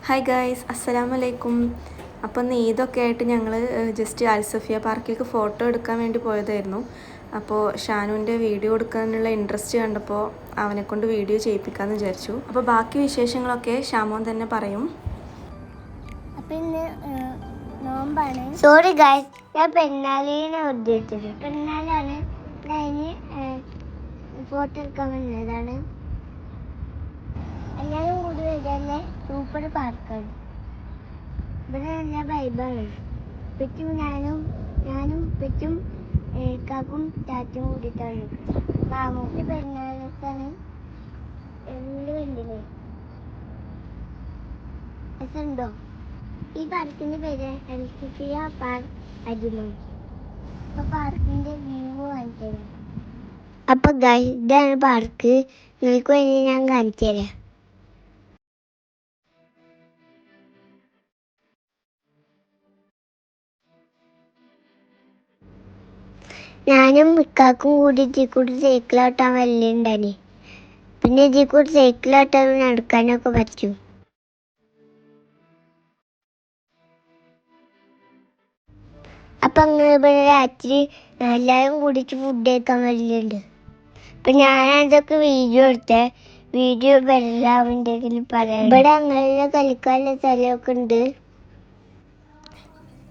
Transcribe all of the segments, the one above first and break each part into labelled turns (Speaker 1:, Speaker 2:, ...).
Speaker 1: Hi guys, അസ്സലാമലൈക്കും. അപ്പം ഈദൊക്കെ ആയിട്ട് ഞങ്ങൾ ജസ്റ്റ് അൽസഫിയ പാർക്കിലേക്ക് ഫോട്ടോ എടുക്കാൻ വേണ്ടി പോയതായിരുന്നു. അപ്പോൾ ഷാനുവിൻ്റെ വീഡിയോ എടുക്കാനുള്ള ഇൻട്രസ്റ്റ് കണ്ടപ്പോൾ അവനെക്കൊണ്ട് വീഡിയോ ചെയ്യിപ്പിക്കാമെന്ന് വിചാരിച്ചു. അപ്പോൾ ബാക്കി വിശേഷങ്ങളൊക്കെ ഷാമോൻ തന്നെ പറയും.
Speaker 2: നോമ്പാണ്. സോറി ഗായ്സ്, ഞാൻ പെരുന്നാളിനെ ഉദ്ദേശിച്ചത്. പെരുന്നാളാണ് അതിന് ഫോട്ടോ എടുക്കാൻ വന്നതാണ്. എല്ലാവരും കൂടി വരാല്ലേ. സൂപ്പർ പാർക്കാണ്. ഇവിടെ നല്ല വൈബാണ്. പെറ്റും ഞാനും പെറ്റും കാക്കും ചാറ്റും കൂടിയിട്ടാണ്. മാമൂക്ക് പെരുന്നാളത്താണ്. എന്ത് കണ്ടില്ലേ, രസമുണ്ടോ? ഈ പാർക്കിന്റെ പേര് അൽസഫിയ പാർക്ക് അജ്മൽ. അപ്പൊ പാർക്കിന്റെ വ്യൂ കാണിച്ചു തരാം. അപ്പൊ ഇതാണ് പാർക്ക്. നിങ്ങൾക്ക് വേണ്ടി ഞാൻ കാണിച്ചു തരാം. ഞാനും മിക്കാക്കും കൂടി ഇതിക്കൂടി സൈക്കിളോട്ടാൻ വല്ലുണ്ടായി. പിന്നെ ഇതിക്കൂടി സൈക്കിളോട്ടാൻ നടക്കാനൊക്കെ പറ്റും. അപ്പൊ അങ്ങനെ ഇവിടെ രാത്രി എല്ലാവരും കൂടിയിട്ട് ഫുഡ് കഴിക്കാൻ വരലുണ്ട്. അപ്പൊ ഞാനതൊക്കെ വീഡിയോ എല്ലാവരുണ്ടെങ്കിൽ പറയാം. ഇവിടെ അങ്ങനെ കളിക്കാനുള്ള സ്ഥലമൊക്കെ ഉണ്ട്.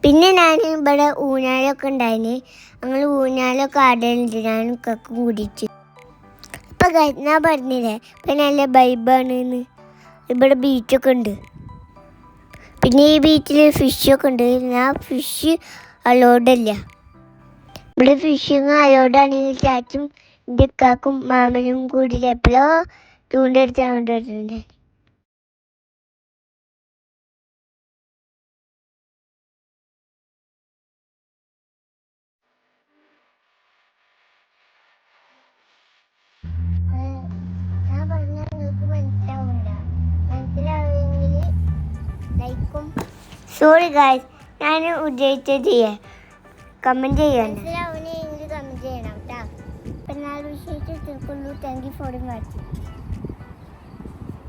Speaker 2: പിന്നെ ഞാൻ ഇവിടെ ഊഞ്ഞാലൊക്കെ ഉണ്ടായിന്. ഞങ്ങൾ ഊഞ്ഞാലൊക്കെ ആടലുണ്ട് ഞാനും കക്കും കൂടിയിട്ട്. അപ്പൊ ഞാൻ പറഞ്ഞില്ലേ ഇപ്പൊ നല്ല വൈബാണെന്ന്. ഇവിടെ ബീച്ചൊക്കെ ഉണ്ട്. പിന്നെ ഈ ബീച്ചിൽ ഫിഷൊക്കെ ഉണ്ട്. ഞാൻ ഫിഷ് അലോഡല്ല. ഇവിടെ ഫിഷിങ് അലോഡാണെങ്കിൽ ചാച്ചും എൻ്റെ കാക്കും മാമനും കൂടി എപ്പോഴോ ചൂണ്ടെടുത്ത് കൊണ്ടുവരുന്നുണ്ട്. ഞാൻ പറഞ്ഞാൽ നിങ്ങൾക്ക് മനസ്സിലാവുമെങ്കിൽ ലൈക്കും. സോറി ഗായ്സ്, ഞാൻ ഉദ്ദേശിച്ചത് കമൻറ്റ് ചെയ്യാൻ. മനസ്സിലാവുമെങ്കിൽ കമൻറ്റ് ചെയ്യണം കേട്ടോ. പെരുന്നാൾ വിശേഷം തീർക്കുള്ളൂ. Thank you for watching.